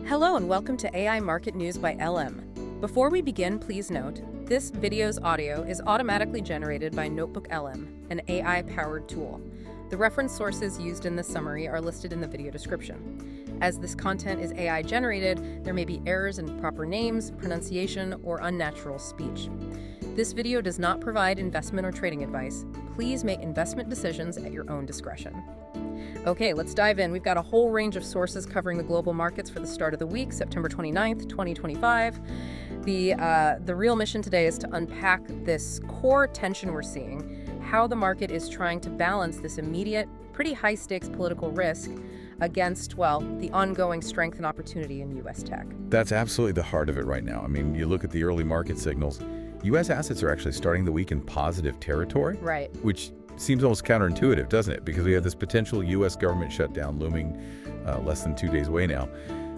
Hello and welcome to AI Market News by LM. Before we begin, please note, this video's audio is automatically generated by NotebookLM, an AI-powered tool. The reference sources used in this summary are listed in the video description. As this content is AI-generated, there may be errors in proper names, pronunciation, or unnatural speech. This video does not provide investment or trading advice. Please make investment decisions at your own discretion. Okay, let's dive in. We've got a whole range of sources covering the global markets for the start of the week, September 29th, 2025. The real mission today is to unpack this core tension we're seeing, how the market is trying to balance this immediate, pretty high-stakes political risk against, well, the ongoing strength and opportunity in U.S. tech. That's absolutely the heart of it right now. I mean, you look at the early market signals, U.S. assets are actually starting the week in positive territory. Right. Which seems almost counterintuitive, doesn't it? Because we have this potential U.S. government shutdown looming less than 2 days away now.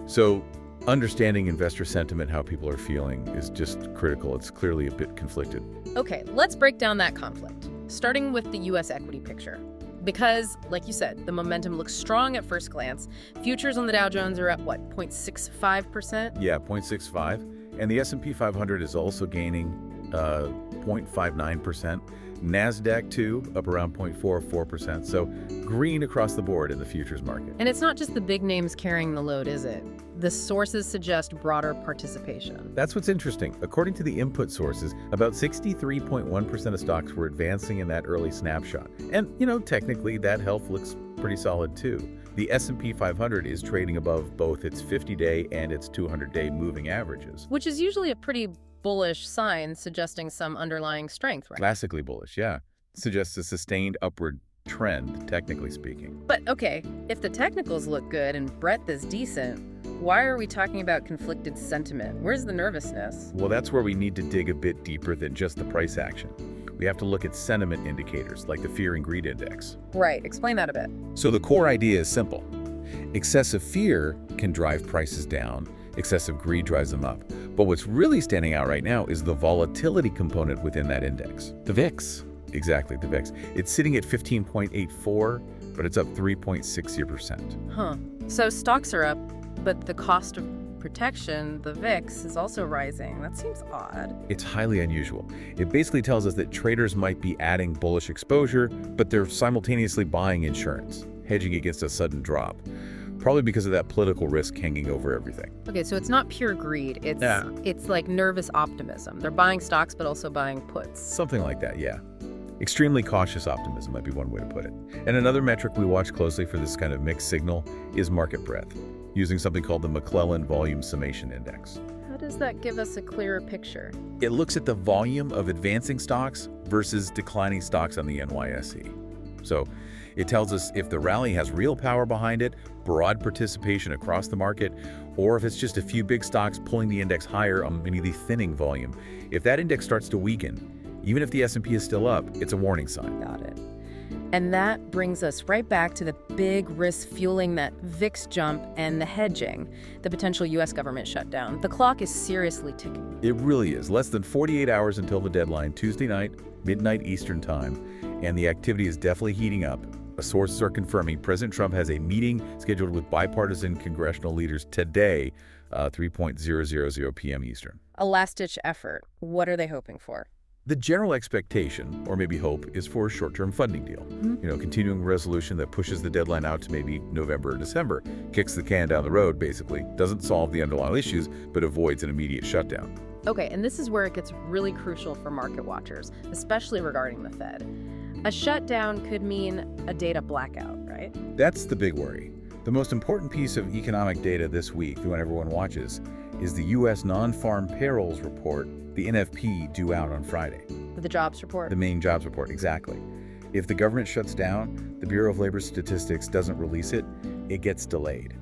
So understanding investor sentiment, how people are feeling, is just critical. It's clearly a bit conflicted. Okay, let's break down that conflict, starting with the U.S. equity picture. Because, like you said, the momentum looks strong at first glance. Futures on the Dow Jones are at, what, 0.65%? Yeah, 0.65. And the S&P 500 is also gaining 0.59%. NASDAQ, too, up around 0.44%. So green across the board in the futures market. And it's not just the big names carrying the load, is it? The sources suggest broader participation. That's what's interesting. According to the input sources, about 63.1% of stocks were advancing in that early snapshot. And, technically that health looks pretty solid, too. The S&P 500 is trading above both its 50-day and its 200-day moving averages. Which is usually a pretty bullish sign, suggesting some underlying strength, right? Classically bullish, yeah. Suggests a sustained upward trend, technically speaking. But okay, if the technicals look good and breadth is decent, why are we talking about conflicted sentiment? Where's the nervousness? Well, that's where we need to dig a bit deeper than just the price action. We have to look at sentiment indicators, like the Fear and Greed Index. Right, explain that a bit. So the core idea is simple. Excessive fear can drive prices down, excessive greed drives them up. But what's really standing out right now is the volatility component within that index. The VIX. Exactly, the VIX. It's sitting at 15.84, but it's up 3.60%. Huh. So stocks are up, but the cost of protection, the VIX, is also rising. That seems odd. It's highly unusual. It basically tells us that traders might be adding bullish exposure, but they're simultaneously buying insurance, hedging against a sudden drop. Probably because of that political risk hanging over everything. Okay, so it's not pure greed. It's like nervous optimism. They're buying stocks, but also buying puts. Something like that, yeah. Extremely cautious optimism might be one way to put it. And another metric we watch closely for this kind of mixed signal is market breadth, using something called the McClellan Volume Summation Index. How does that give us a clearer picture? It looks at the volume of advancing stocks versus declining stocks on the NYSE. So it tells us if the rally has real power behind it, broad participation across the market, or if it's just a few big stocks pulling the index higher on the thinning volume. If that index starts to weaken, even if the S&P is still up, it's a warning sign. Got it. And that brings us right back to the big risk fueling that VIX jump and the hedging, the potential U.S. government shutdown. The clock is seriously ticking. It really is. Less than 48 hours until the deadline, Tuesday night, midnight Eastern time, and the activity is definitely heating up. Sources are confirming President Trump has a meeting scheduled with bipartisan congressional leaders today, 3:000 p.m. Eastern. A last-ditch effort. What are they hoping for? The general expectation, or maybe hope, is for a short-term funding deal. Continuing resolution that pushes the deadline out to maybe November or December, kicks the can down the road, basically, doesn't solve the underlying issues, but avoids an immediate shutdown. Okay, and this is where it gets really crucial for market watchers, especially regarding the Fed. A shutdown could mean a data blackout, right? That's the big worry. The most important piece of economic data this week, the one everyone watches, is the U.S. non-farm payrolls report, the NFP, due out on Friday. The jobs report? The main jobs report, exactly. If the government shuts down, the Bureau of Labor Statistics doesn't release it, it gets delayed.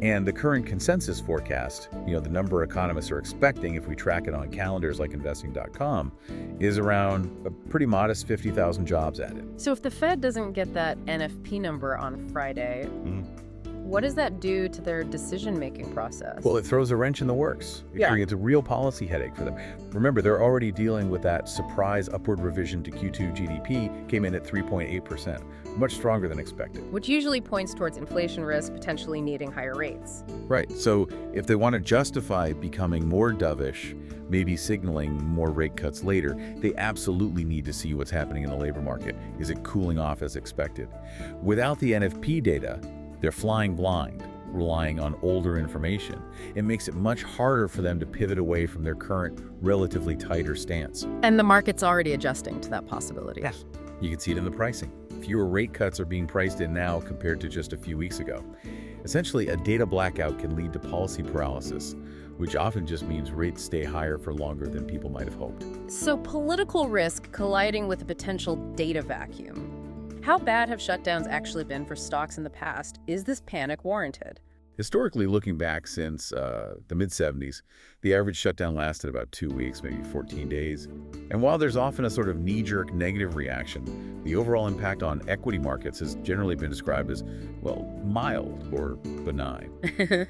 And the current consensus forecast, the number economists are expecting if we track it on calendars like investing.com, is around a pretty modest 50,000 jobs added. So if the Fed doesn't get that NFP number on Friday, what does that do to their decision-making process? Well, it throws a wrench in the works. It Yeah. creates a real policy headache for them. Remember, they're already dealing with that surprise upward revision to Q2 GDP came in at 3.8%, much stronger than expected. Which usually points towards inflation risk potentially needing higher rates. Right. So if they want to justify becoming more dovish, maybe signaling more rate cuts later, they absolutely need to see what's happening in the labor market. Is it cooling off as expected? Without the NFP data, they're flying blind, relying on older information. It makes it much harder for them to pivot away from their current, relatively tighter stance. And the market's already adjusting to that possibility. Yeah. You can see it in the pricing. Fewer rate cuts are being priced in now compared to just a few weeks ago. Essentially, a data blackout can lead to policy paralysis, which often just means rates stay higher for longer than people might have hoped. So political risk colliding with a potential data vacuum. How bad have shutdowns actually been for stocks in the past? Is this panic warranted? Historically, looking back since the mid-70s, the average shutdown lasted about 2 weeks, maybe 14 days. And while there's often a sort of knee-jerk negative reaction, the overall impact on equity markets has generally been described as, well, mild or benign,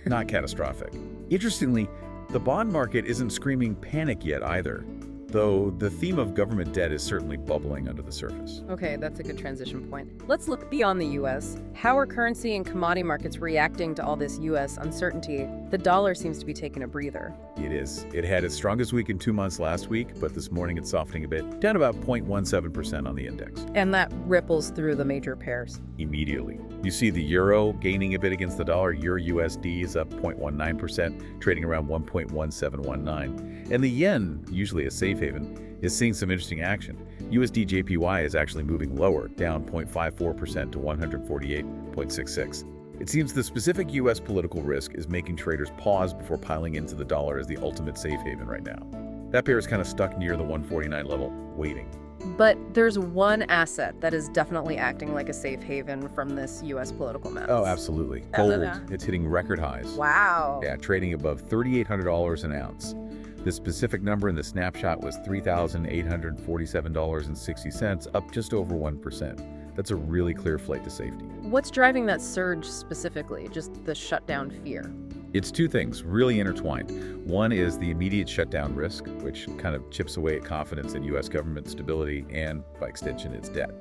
not catastrophic. Interestingly, the bond market isn't screaming panic yet either, though the theme of government debt is certainly bubbling under the surface. Okay, that's a good transition point. Let's look beyond the U.S. How are currency and commodity markets reacting to all this U.S. uncertainty? The dollar seems to be taking a breather. It is. It had its strongest week in 2 months last week, but this morning it's softening a bit, down about 0.17% on the index. And that ripples through the major pairs. Immediately. You see the euro gaining a bit against the dollar. Euro USD is up 0.19%, trading around 1.1719. And the yen, usually a safe haven, is seeing some interesting action. USD JPY is actually moving lower, down 0.54% to 148.66. It seems the specific U.S. political risk is making traders pause before piling into the dollar as the ultimate safe haven right now. That pair is kind of stuck near the 149 level, waiting. But there's one asset that is definitely acting like a safe haven from this U.S. political mess. Oh, absolutely. Gold, it's hitting record highs. Wow. Yeah, trading above $3,800 an ounce. The specific number in the snapshot was $3,847.60, up just over 1%. That's a really clear flight to safety. What's driving that surge specifically? Just the shutdown fear? It's two things, really intertwined. One is the immediate shutdown risk, which kind of chips away at confidence in U.S. government stability and, by extension, its debt.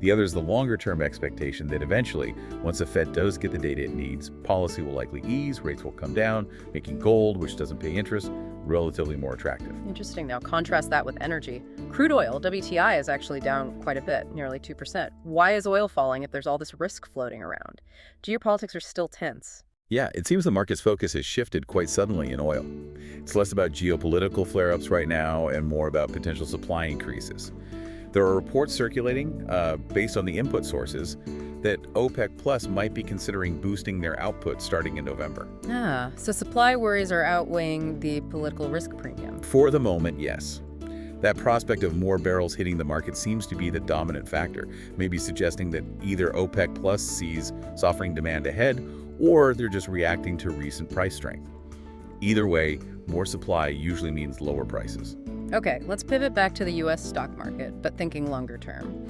The other is the longer-term expectation that eventually, once the Fed does get the data it needs, policy will likely ease, rates will come down, making gold, which doesn't pay interest, relatively more attractive. Interesting. Now contrast that with energy. Crude oil, WTI, is actually down quite a bit, nearly 2%. Why is oil falling if there's all this risk floating around? Geopolitics are still tense. Yeah, it seems the market's focus has shifted quite suddenly in oil. It's less about geopolitical flare-ups right now and more about potential supply increases. There are reports circulating, based on the input sources, that OPEC Plus might be considering boosting their output starting in November. Ah, so supply worries are outweighing the political risk premium. For the moment, yes. That prospect of more barrels hitting the market seems to be the dominant factor, maybe suggesting that either OPEC Plus sees softening demand ahead, or they're just reacting to recent price strength. Either way, more supply usually means lower prices. Okay, let's pivot back to the U.S. stock market, but thinking longer term.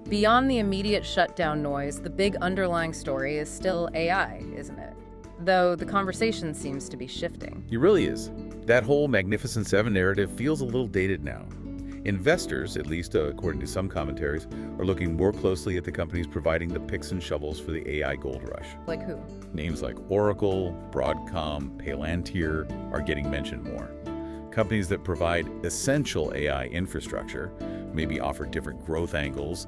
Beyond the immediate shutdown noise, the big underlying story is still AI, isn't it? Though the conversation seems to be shifting. It really is. That whole Magnificent Seven narrative feels a little dated now. Investors, at least according to some commentaries, are looking more closely at the companies providing the picks and shovels for the AI gold rush. Like who? Names like Oracle, Broadcom, Palantir are getting mentioned more. Companies that provide essential AI infrastructure, maybe offer different growth angles,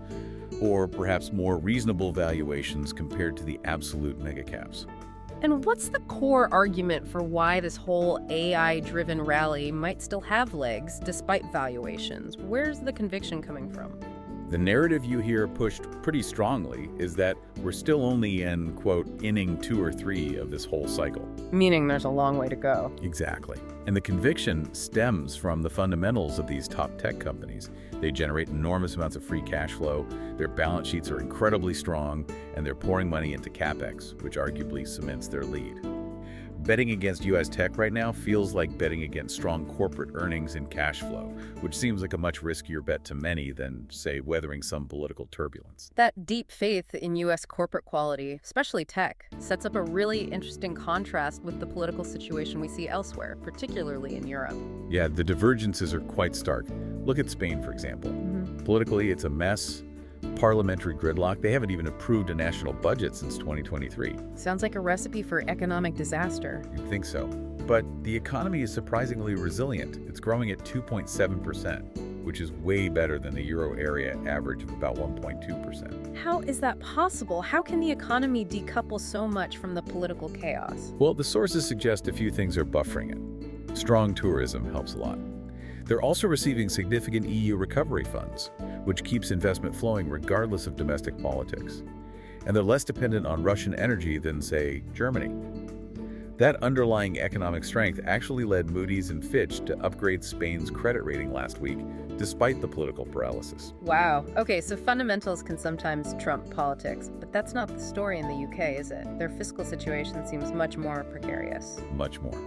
or perhaps more reasonable valuations compared to the absolute megacaps. And what's the core argument for why this whole AI-driven rally might still have legs despite valuations? Where's the conviction coming from? The narrative you hear pushed pretty strongly is that we're still only in, quote, inning 2 or 3 of this whole cycle. Meaning there's a long way to go. Exactly. And the conviction stems from the fundamentals of these top tech companies. They generate enormous amounts of free cash flow, their balance sheets are incredibly strong, and they're pouring money into CapEx, which arguably cements their lead. Betting against U.S. tech right now feels like betting against strong corporate earnings and cash flow, which seems like a much riskier bet to many than, say, weathering some political turbulence. That deep faith in U.S. corporate quality, especially tech, sets up a really interesting contrast with the political situation we see elsewhere, particularly in Europe. Yeah, the divergences are quite stark. Look at Spain, for example. Politically, it's a mess. Parliamentary gridlock. They haven't even approved a national budget since 2023. Sounds like a recipe for economic disaster. You'd think so. But the economy is surprisingly resilient. It's growing at 2.7%, which is way better than the euro area average of about 1.2%. How is that possible? How can the economy decouple so much from the political chaos? Well, the sources suggest a few things are buffering it. Strong tourism helps a lot. They're also receiving significant EU recovery funds, which keeps investment flowing regardless of domestic politics. And they're less dependent on Russian energy than, say, Germany. That underlying economic strength actually led Moody's and Fitch to upgrade Spain's credit rating last week, despite the political paralysis. Wow. Okay, so fundamentals can sometimes trump politics, but that's not the story in the UK, is it? Their fiscal situation seems much more precarious. Much more.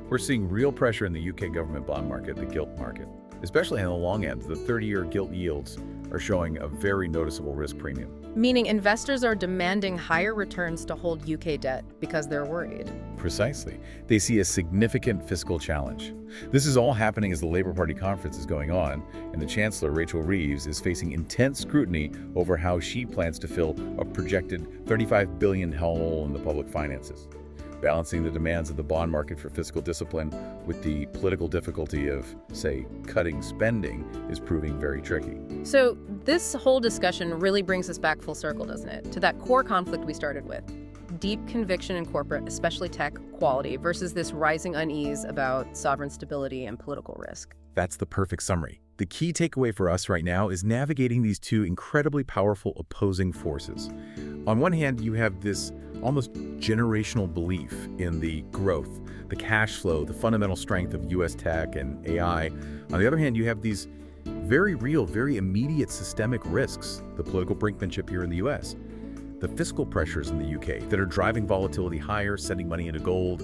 We're seeing real pressure in the UK government bond market, the gilt market. Especially on the long end, the 30-year gilt yields are showing a very noticeable risk premium. Meaning investors are demanding higher returns to hold UK debt because they're worried. Precisely. They see a significant fiscal challenge. This is all happening as the Labour Party conference is going on, and the Chancellor, Rachel Reeves, is facing intense scrutiny over how she plans to fill a projected $35 billion hole in the public finances. Balancing the demands of the bond market for fiscal discipline with the political difficulty of, say, cutting spending is proving very tricky. So this whole discussion really brings us back full circle, doesn't it? To that core conflict we started with. Deep conviction in corporate, especially tech, quality versus this rising unease about sovereign stability and political risk. That's the perfect summary. The key takeaway for us right now is navigating these two incredibly powerful opposing forces. On one hand, you have this almost generational belief in the growth, the cash flow, the fundamental strength of U.S. tech and AI. On the other hand, you have these very real, very immediate systemic risks, the political brinkmanship here in the U.S., the fiscal pressures in the U.K. that are driving volatility higher, sending money into gold,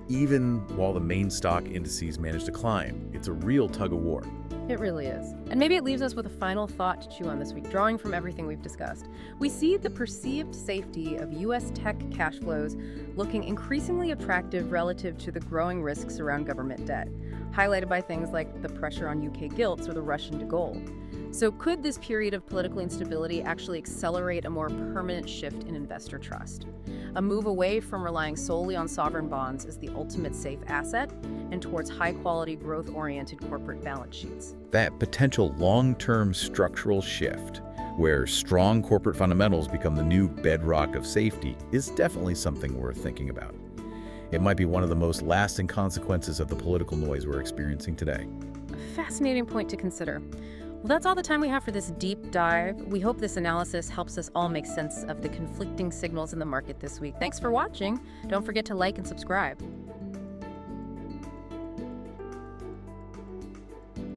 even while the main stock indices manage to climb. It's a real tug-of-war. It really is. And maybe it leaves us with a final thought to chew on this week, drawing from everything we've discussed. We see the perceived safety of U.S. tech cash flows looking increasingly attractive relative to the growing risks around government debt, highlighted by things like the pressure on UK gilts or the rush into gold. So could this period of political instability actually accelerate a more permanent shift in investor trust? A move away from relying solely on sovereign bonds as the ultimate safe asset and towards high-quality, growth-oriented corporate balance sheets. That potential long-term structural shift, where strong corporate fundamentals become the new bedrock of safety, is definitely something worth thinking about. It might be one of the most lasting consequences of the political noise we're experiencing today. A fascinating point to consider. Well, that's all the time we have for this deep dive. We hope this analysis helps us all make sense of the conflicting signals in the market this week. Thanks for watching. Don't forget to like and subscribe.